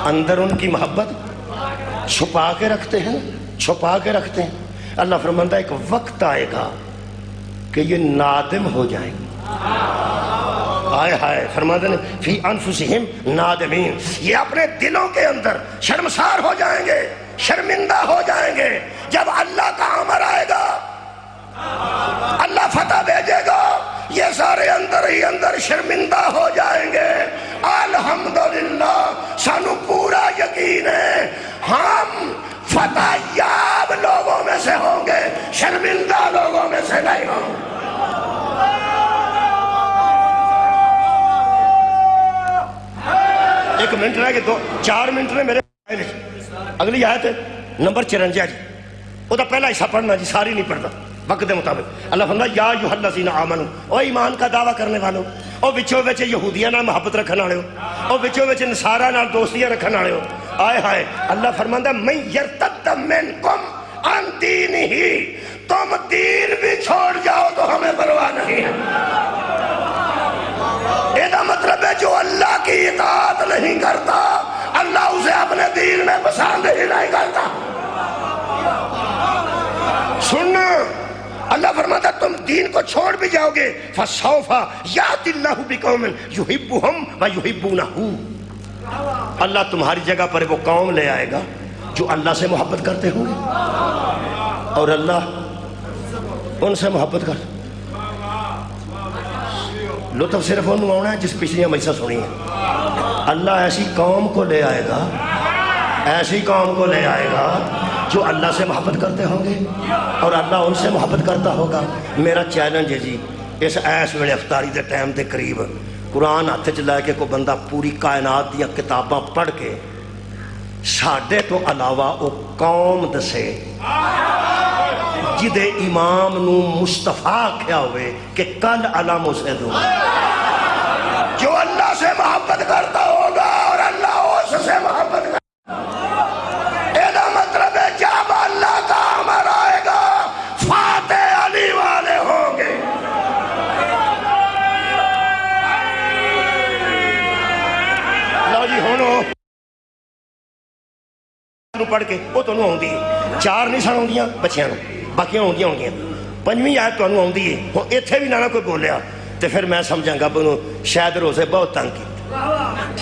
اندر ان کی محبت چھپا کے رکھتے ہیں چھپا کے رکھتے ہیں اللہ فرماندا ہے ایک وقت آئے گا کہ یہ نادم ہو جائیں گے آئے ہائے فرماتے ہیں فی انفسہم نادمین یہ اپنے دلوں کے اندر شرمسار ہو جائیں گے شرمندہ ہو جائیں گے جب اللہ کا امر آئے گا اللہ فتح بھیجے گا یہ سارے اندر ہی اندر شرمندہ ہو جائیں گے۔ الحمدللہ سانو پورا یقین ہے ہم فتح یاب لوگوں میں سے ہوں گے، شرمندہ لوگوں میں سے نہیں ہوں گے۔ ایک منٹ رہ گئے، 4 منٹ نے میرے اگلی آیت نمبر 54 جی، وہ تو پہلا حصہ پڑھنا جی، ساری نہیں پڑھنا وقت دے مطابق۔ اللہ فرماتا یا ایھا الذین آمنو، او ایمان کا دعویٰ کرنے والوں، او وچوں وچ یہودیاں نال محبت رکھن والے ہو، او وچوں وچ نصاراں نال دوستیاں رکھن والے ہو، آئے ہائے اللہ فرماندا من یرتد منکم عن دینہ، تم دین بھی چھوڑ جاؤ تو ہمیں پرواہ نہیں ہے۔ یہ مطلب ہے جو اللہ کی اطاعت نہیں کرتا اللہ اسے اپنے دین میں پسند ہی نہیں کرتا۔ سننا، اللہ فرماتا تم دین کو چھوڑ بھی جاؤ گے، فَسَوْفَ يَأْتِ اللَّهُ بِقَوْمٍ يُحِبُّهُمْ وَيُحِبُّونَهُ، اللہ تمہاری جگہ پر وہ قوم لے آئے گا جو اللہ سے محبت کرتے ہوں گے اور اللہ ان سے محبت کرتے۔ لطف صرف انہوں آنا ہے جس پچھلیاں مجلسیں سنی ہیں۔ اللہ ایسی قوم کو لے آئے گا، ایسی قوم کو لے آئے گا جو اللہ سے محبت کرتے ہوں گے اور اللہ ان سے محبت کرتا ہوگا۔ میرا چیلنج ہے جی، اس ایس ویلے افطاری دے ٹائم دے قریب قرآن ہاتھ چ لے کے کوئی بندہ پوری کائنات دیا کتاباں پڑھ کے ساڈے تو علاوہ وہ قوم دسے جدے امام نو مصطفیٰ کیا ہوئے کہ کل علم اسے دو، جو اللہ سے محبت کرتا ہوگا اور اللہ اس سے محبت کرتا ہوگا۔ یہ مطلب ہے جب اللہ کا امر آئے گا فاتح علی والے ہوں گے۔ لو جی ہونو پڑھ کے وہ تو آؤں دی 4 نہیں سن آؤں بچیاں نو، باقیاں ہوں گیا 5ویں آیت تو آؤں دی ہے، ہوں اتھے بھی نہ کوئی بولیا تو پھر میں سمجھاں گا بنو شاید روزے بہت تنگ کی،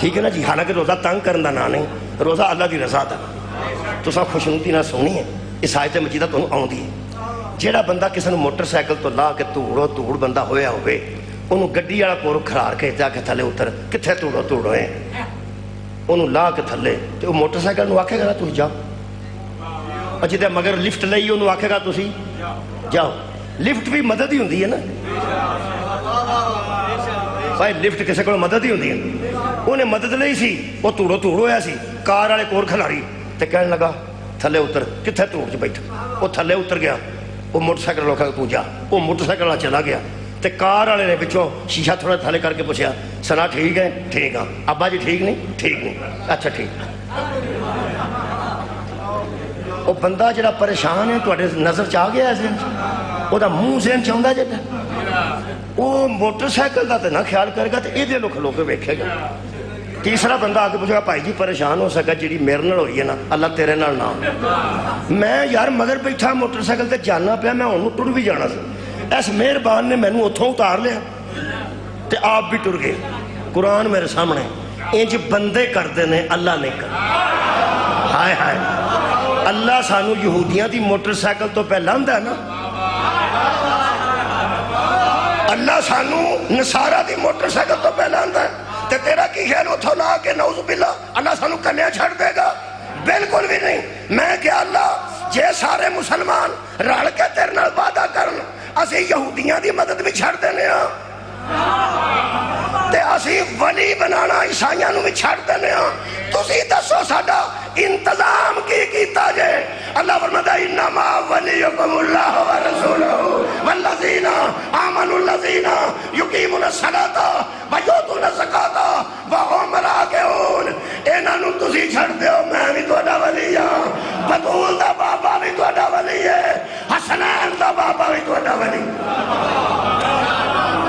ٹھیک ہے نا جی، حالانکہ روزہ تنگ کرن دا نہ نہیں، روزہ اللہ دی رضا دا، تو سب خوشنودی نہ سونی ہے۔ اس آیت مجیدہ تو آؤں دی ہے، جیڑا بندہ کسی نے موٹر سائیکل تو لا کے توڑ بندہ ہویا ہوئے انہوں گڈی والا کور کھرار کے جا کے تھلے اتر کتھے توڑ ہوئے انہوں لا کے تھلے تو وہ موٹر سائیکل نو آکھے گا نا تھی جاؤ، جدے مگر لفٹ لئی انہوں آکھے گا تسی جاؤ۔ لفٹ بھی مدد ہی ہوندی ہے نا بھائی، لفٹ کسے کو مدد ہی ہوندی ہے، انہیں مدد لئی سی، وہ توڑو ہویا سی، کار والے کور کھلاری تے کہنے لگا تھلے اتر، کتھے توڑ چ بیٹھا، وہ تھلے اتر گیا، وہ موٹر سائیکل روکا تو جا، وہ موٹر سائیکل والا چلا گیا تے کار والے نے پچھوں شیشہ تھوڑا تھلے کر کے پوچھا سنا ٹھیک ہے؟ ٹھیک ہاں۔ ابا جی ٹھیک نہیں؟ ٹھیک نہیں، اچھا ٹھیک۔ وہ بندہ جڑا پریشان ہے تواڈے نظر چ آ گیا ذہن چ، وہ منہ ذہن چ آندا جا، وہ موٹر سائیکل کا تو نہ خیال کرے گا تو یہ لوگ کھلو کے ویکھے گا۔ تیسرا بندہ آ کے پوچھے گا بھائی جی پریشان ہو سکا جی میرے نال ہوئی ہے نا، اللہ تیرے نال نہ ہو، میں یار مگر بیٹھا موٹر سائیکل تے جانا پیا، میں انہوں ٹر بھی جانا سی، اس مہربان نے مینوں اتھوں اتار لیا تے آپ بھی ٹر گئے۔ قرآن میرے سامنے انج بندے کرتے ہیں، اللہ نہیں کرتے۔ ہائے ہائے، اللہ سانو یہودیاں دی موٹر سائیکل تو پہ لاندہ ہے نا، اللہ سانو نصارہ دی موٹر سائیکل تو پہ لاندہ ہے، تے تیرا کی خیال اتھو لا کے نعوذ باللہ اللہ سانو کنیا چھڑ دے گا؟ بالکل بھی نہیں۔ میں کہ اللہ جے سارے مسلمان رل کے تیرے نال وعدہ کرن اسی یہودیاں دی مدد بھی چھڑ دینے ہاں تے اسی ولی بنانا عیسائیاں نو بھی چھڑ دینے ہاں، تسی دسو ساڈا انتظام کی کیتا جے؟ اللہ فرماتا ہے انما ولیکم اللہ ورسولہ والذین آمنوا الذین یقیمون الصلاۃ ویؤتون الزکاۃ وہم راکعون۔ انہاں نو تسی چھڑ دیو، میں بھی تہاڈا ولی ہاں، بطول دا بابا بھی تہاڈا ولی ہے، حسنین دا بابا بھی تہاڈا ولی۔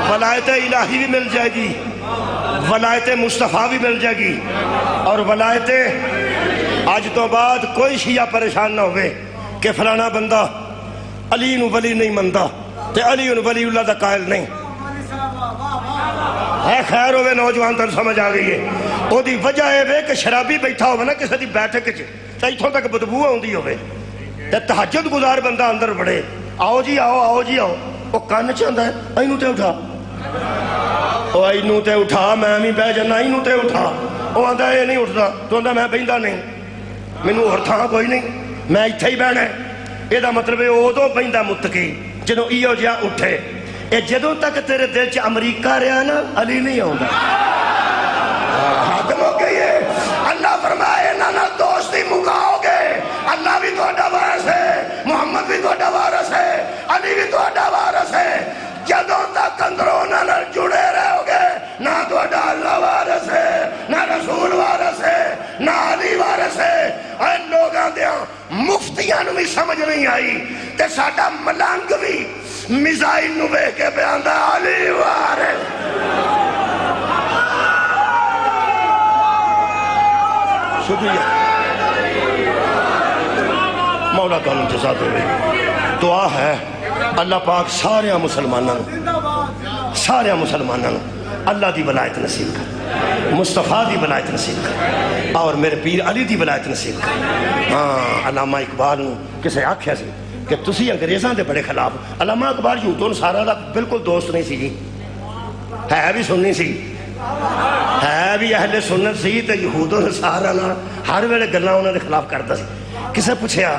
ولایت الہی بھی مل جائے گی، ولایت مصطفیٰ بھی مل جائے گی، اور ولایت آج تو بعد کوئی شیعہ پریشان نہ ہوئے کہ فلانا بندہ علی نو ولی نہیں منتا تے علی نو ولی اللہ دا قائل نہیں ہے۔ خیر ہوئے نوجوان تن سمجھ آ گئی ہے، وہ دی وجہ ہے کہ شرابی بیٹھا ہوئے نا کسی دی بیٹھک چ تے ایتھوں تک بدبو آوندی ہوئے تے تہجد گزار بندہ اندر بڑے، آؤ جی آؤ، آؤ جی آؤ، وہ کان چاہتا ہے اینوں تے اٹھا وہ اینوں تے اٹھا میں بھی بہ جانا اینوں تے اٹھا وہ آندا یہ نہیں اٹھتا تو آندا میں بہندا نہیں مینوں ہور تھاں کوئی نہیں میں ایتھے ہی بہنا ہے یہ مطلب ہے ادو بہندا متقی جدوں ایہو جہا اٹھے اے جدوں تک تیرے دل چ امریکہ رہا نا علی نہیں آوندا ختم ہو گئی ہے اللہ فرمائے انہاں نال دوستی مکاؤ گے اللہ بھی تہاڈا وارث ہے محمد بھی تہاڈا وارث ہے علی بھی تہاڈا وارث ہے جدوں تک اندروں انہاں نال جڑے رہو گے نہ تہاڈا اللہ وارث ہے نہ رسول وارث ہے نہ علی وارث ہے اے لوگاں دیاں مفتیاں نو بھی سمجھ نہیں آئی تے ساڈا ملنگ بھی میزائل نو ویکھ کے بیاندا علی وارث شکریہ مولا تعالیٰ جزا دے دعا ہے اللہ پاک سارے مسلمانوں اللہ دی ولایت نصیب کر مصطفیٰ دی ولایت نصیب کر اور میرے پیر علی دی ولایت نصیب کر ہاں علامہ اقبال نو کسے آکھیا سی کہ تسی انگریزاں دے بڑے خلاف علامہ اقبال یہودوں سارا دا بالکل دوست نہیں سی جی ہے بھی سننی سی ہے بھی اہل سنت سی تے یہودوں سارا نا ہر ویلے گلاں انہاں دے خلاف کردا سی کسے پوچھیا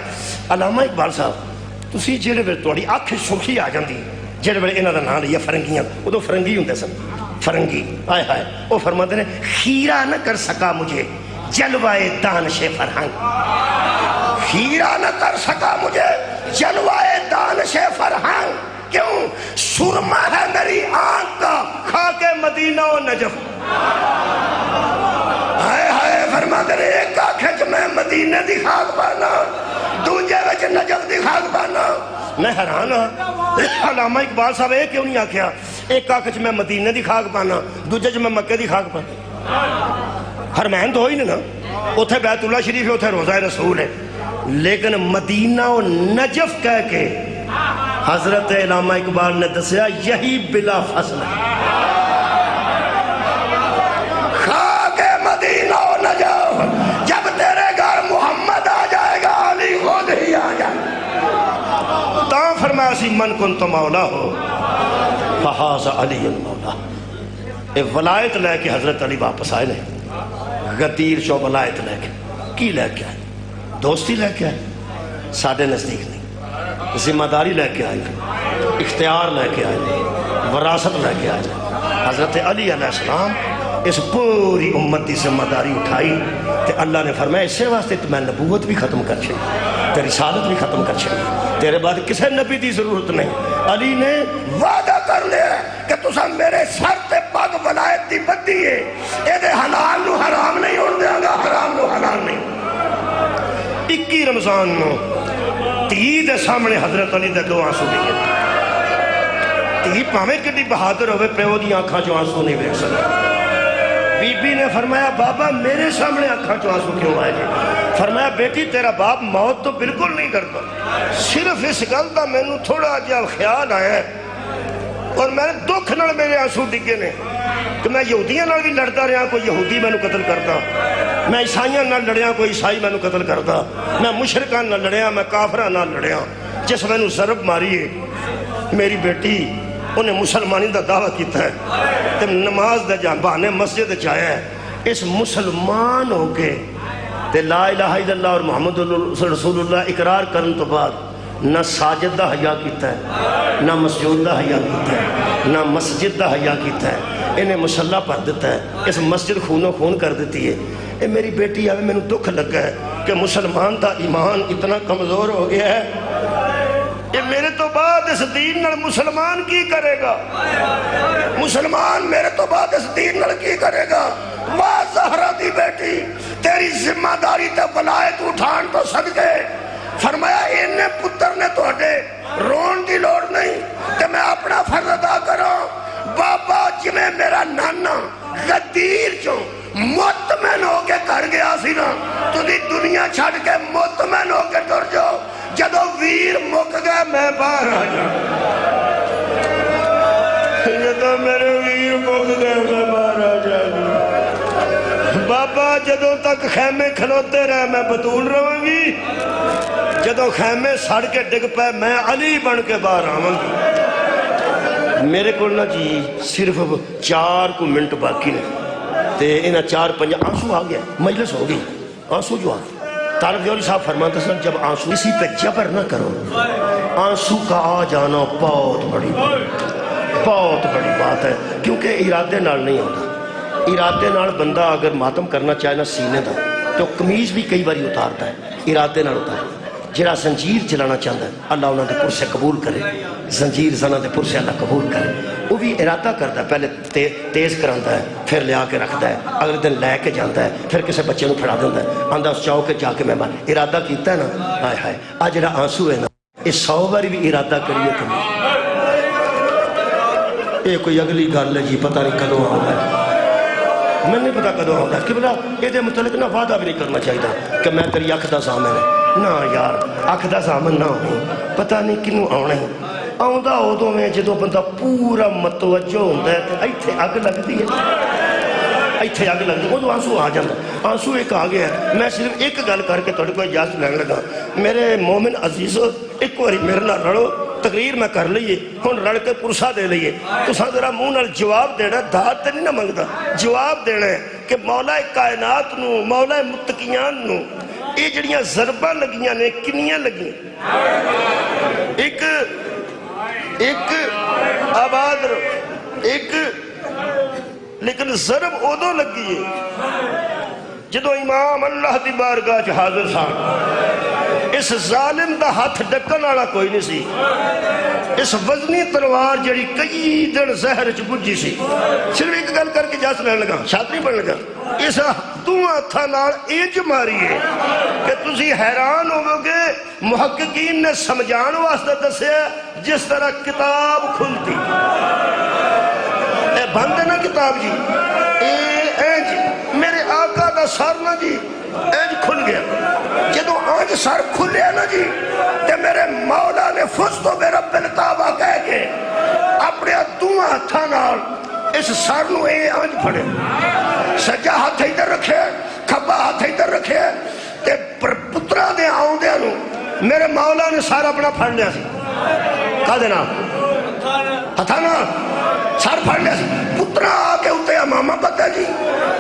علامہ اقبال صاحب تسی جڑے ویلے تہاڈی اکھ سرخی آ جاندی جڑے ویلے انہاں دا نام لیا فرنگیاں ادو فرنگی ہوندے سن فرنگی آئے ہائے وہ فرماتے ہیں خیرہ نہ کر سکا مجھے جلوائے دانش فرہنگ خیرہ نہ کر سکا مجھے جلوائے دانش فرہنگ کیوں سرما ہے میری آنکھ کا خاک مدینہ و نجف ہائے ہائے فرماتے ہیں ایک آنکھ میں مدینہ دی خاک پانا دوجہ وچ نجف دی خاک پانا میں حیران ہاں علامہ اقبال صاحب یہ کیوں نہیں آکھیا ایک آنکھ میں مدینہ دی خاک پانا دوجہ میں مکہ دی خاک پانا حرمین تو ہوئی نا اتھے بیت اللہ شریف ہے اتھے روزہ رسول ہے لیکن مدینہ و نجف کہہ کے حضرت علامہ اقبال نے دسیا یہی بلا فصل ہے خاک مدینہ و نجف جب تیرے گھر محمد آ جائے گا علی خود ہی آ جائے گا تاں فرمایا سی من کن تو مولا ہو فحاظ علی المولا ایک ولایت لے کے حضرت علی واپس آئے نے غدیر شو ولایت لے کے کی لے کے آئے دوستی لے کے آئے ساڑھے نزدیک نہیں ذمہ داری لے کے آئے اختیار لے کے آئے وراثت لے کے آئے حضرت علی علیہ السلام اس پوری امت کی ذمہ داری اٹھائی کہ اللہ نے فرمایا اسے واسطے تو میں نبوت بھی ختم کر چھوڑی تے رسالت بھی ختم کر چھوڑی تیرے بعد کسے نبی دی ضرورت نہیں علی نے وعدہ کر لیا کہ تسا میرے سر تے پاک ولایت دی بدی ہے اے دے حلال نو حرام نہیں ہون دیا گا حرام نو حلال نہیں 21 رمضان نو تی دے سامنے حضرت علی دے دو آنسو دیئے تی پاویں کٹی بہادر ہوئے پیو دی آنکھاں جو آنسو نہیں بیک سکتا بی بی نے فرمایا بابا میرے سامنے آنکھاں جو آنسو کیوں آئے جی فرمایا بیٹی تیرا باپ موت تو بالکل نہیں کرتا صرف اس گل دا میں نے تھوڑا جا خیال آیا ہے اور میں نے دکھ نال میرے آنسو ڈگے نے کہ میں یہودیاں نال بھی لڑتا رہا کوئی یہودی میں نے قتل کرتا میں عیسائیاں نال لڑیا کوئی عیسائی میں نے قتل کرتا میں مشرکان نال لڑیا میں کافرہ نال لڑیا جس میں نے ضرب ماری ہے میری بیٹی انہیں مسلمانی دا دعویٰ کیتا ہے تم نماز دا جہاں بہانے مسجد چاہیا ہے اس مسلمان ہو کے تے لا الہ الا اللہ اور محمد رسول اللہ اقرار کرن تو بعد نہ ساجد دا حیا کیتا ہے نہ مسجد دا حیا کیتا ہے نہ مسجد دا حیا کیتا ہے انہیں مسلح پر دیتا ہے اس مسجد خونوں خون کر دیتی ہے اے میری بیٹی آوے میں نے دکھ لگا ہے کہ مسلمان دا ایمان اتنا کمزور ہو گیا ہے یہ میرے تو بعد اس دین نال مسلمان کی کرے گا مسلمان میرے تو بعد اس دین نال کی کرے گا واہ زہرہ دی بیٹی تیری ذمہ داری تے ولایت اٹھان تو صدقے فرمایا انہیں پتر نے تو ہٹے رون دی لوڑ نہیں کہ میں اپنا فرض ادا کروں بابا جی میں میرا نانا غدیر چوں مطمئن ہو کے کر گیا سی نا تو دی دنیا چھڑ کے مطمئن ہو کے ٹر جاؤ جدو ویر مک گئے میں باہر آ جاؤں جدو میرے ویر مک گئے میں باہر آ جاؤں بابا جدو تک خیمے کھلوتے رہے میں بطول رہوں گی جدو خیمے سڑ کے ڈگ پہ میں علی بن کے باہر آؤں گی میرے کو نا جی صرف 4 منٹ باقی نے تے انہاں 4-5 آنسو آ گیا، مجلس ہو گئی، آنسو جو آ گیا۔ طارق دیوری صاحب فرماتے ہیں جب آنسو اسی پہ جبر نہ کرو، آنسو کا آ جانا بہت بڑی بات ہے، کیونکہ ارادے نال نہیں ہوتا۔ ارادے نال بندہ اگر ماتم کرنا چاہے نا سینے دا تو قمیض بھی کئی باری اتارتا ہے، ارادے نال اتارتا ہے۔ جڑا زنجیر چلانا چاہتا ہے اللہ انہوں نے پرسے قبول کرے، زنجیر زنہ دے پرسے اللہ قبول کرے، وہ بھی ارادہ کرتا ہے، پہلے تیز کراتا ہے، پھر لیا کے رکھتا ہے، اگلے دن لے کے جاتا ہے، پھر کسی بچے نو پھڑا دیتا ہے، آندہ اس چاہو کے جا کے مہمان ارادہ کیتا ہے نا، ہائے ہائے آج جڑا آنسو ہے نا یہ 100 بار بھی ارادہ کریے تو نہیں، یہ کوئی اگلی گل ہے جی، پتہ نہیں کدوں آؤں ہے، میں نہیں پتا کدوں آؤں ہے کہ بلا یہ متعلق نہ وعدہ بھی نہیں کرنا چاہیے کہ میں تیری اکھ دا سامن ہے، نہ یار اکھ دا سامن نہ ہو، پتہ نہیں کنوں آنا ہے، آؤں ادو میں جدو بندہ پورا متوجہ ہوتا ہے تو ایتھے اگ لگتی ہے، ایتھے اگ لگتی ہے، ادو آنسو آ جاتا، آنسو ایک آ گیا ہے۔ میں صرف ایک گل کر کے تھوڑے کو اجازت لینے لگا، میرے مومن عزیزو ایک باری میرے نال رڑو، تقریر میں کر لئیے، ہن رڑ کے پرسا دے لئیے، تو ساں ذرا منہ نال جواب دینا، دھات تے نہیں نہ منگتا، جواب دینا ہے کہ مولا کائنات نو، مولا متقیان نو یہ جڑیاں ضرباں لگیاں نے کنیاں لگیاں، ایک آباد ایک لیکن ضرب ادو لگی ہے جدو امام اللہ دی بارگاہ چ حاضر سان، اس ظالم دا ہاتھ ڈکن والا کوئی نہیں سی، اس وزنی تلوار جڑی کئی دن زہر چ بجھی سی، صرف ایک گل کر کے جاس لینے لگا، شاطری پڑھ لگا، اس دو ہتھاں نال انج ماری ہے کہ تسی حیران ہوو گے، محققین نے سمجھان واسطے دسیا جس طرح کتاب کھلتی، اے بند ہے نا کتاب جی، انج میرے آقا دا سر نا جی انج کھل گیا، جدو آج سر کھلیا نا جی تے میرے مولا نے فستو بے رب التابہ کہہ کے اپنے دو ہتھاں نال اس سر نو آنج پھڑے، سجا ہاتھ ادھر رکھے، کھبا ہاتھ ادھر رکھے، تے پترا دے آؤں دے انو میرے مولا نے سر اپنا پھڑ لیا سی، کہا دینا ہتھانا سر پھڑ لیا سی، پترا آکے ہوتے امامہ پتہ جی،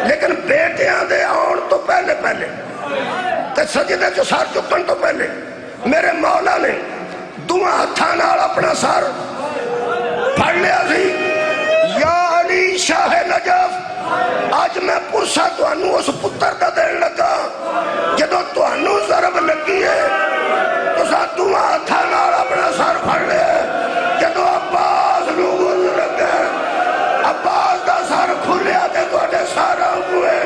لیکن بیٹیاں دے آؤں تو پہلے تے سجدے جو سر چکن تو پہلے میرے مولا نے دعا ہتھانا اپنا سر پھڑ لیا سی، یا علی شاہ نجف آج میں پرسا تو انو اس پتر دا دین لگا، جدو تو انو ضرب لگی ہے تو سا دعا ہتھانا اپنا سر پھڑ لیا، جدو عباس لوگوں سے لگا، عباس دا سر کھلیا تے تو اٹھے سارا ہوئے،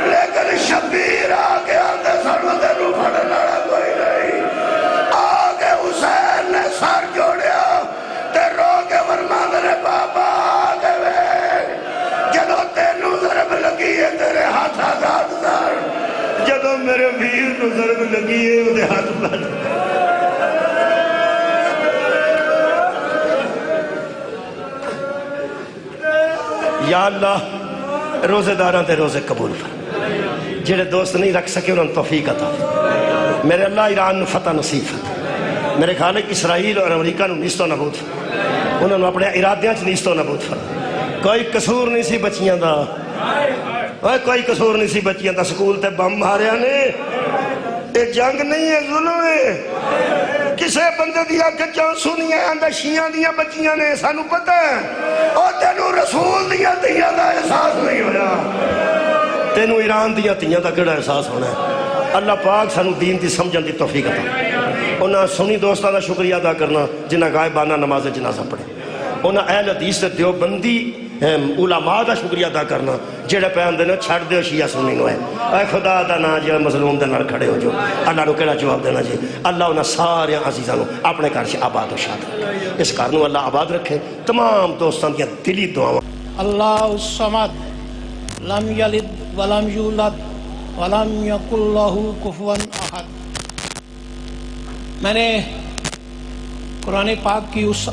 لیکن شبیر آگے آتے سر دے رو پھڑنا کوئی نہیں، آگے حسین نے سر جوڑیا تے رو کے ورما میرے بابا آگے وے، جدو تینو ضرب لگی ہے تیرے ہاتھ آزاد سر، جدو میرے ویر نو ضرب لگی ہے وہ دے ہاتھ بات، یا اللہ روزے داراں تے روزے قبول کر، جڑے دوست نہیں رکھ سکے انہوں نے توفیق عطا، میرے اللہ ایران نو فتح نصیب، میرے خالق اسرائیل اور امریکہ نو نیستو نبود، انہوں نے اپنے ارادیاں چ نیستو نبود، کوئی قصور نہیں سی بچیاں دا، کوئی قصور نہیں سی بچیاں دا، سکول تے بم ماریا نے، یہ جنگ نہیں ہے ظلم ہے، کسے بندے دیا کچھاں سنیاں اندہ شیعہ دیا بچیاں نے سانو پتہ ہے، اور تینو رسول دیا دیا دا احساس نہیں ہویا، تینو ایران دیا تیاں دا کڑا احساس ہونا ہے، اللہ پاک سانو دین دی سمجھن دی توفیق عطا، انہاں سنی دوستاں دا شکریہ ادا کرنا جنہ غائبانہ نماز جنازہ پڑھے، انہاں اہل حدیث تے دیوبندی علماء دا شکریہ ادا کرنا جڑے پہ آندے نے چھڑ دیو شیعہ سنی نو ہے، اے خدا دا نا جی مظلوم دے نال کھڑے ہو جو، اللہ نو کہڑا جواب دینا جی، اللہ انہاں سارے عزیزاں نو اپنے گھر سے آباد و شاد رکھے، اس گھر نو اللہ آباد رکھے، تمام دوستاں دیا دلی دعاواں، اللہ الصمد لم یلد ولم یولد ولم یکن لہ کفوا احد۔ میں نے قرآن پاک کی اس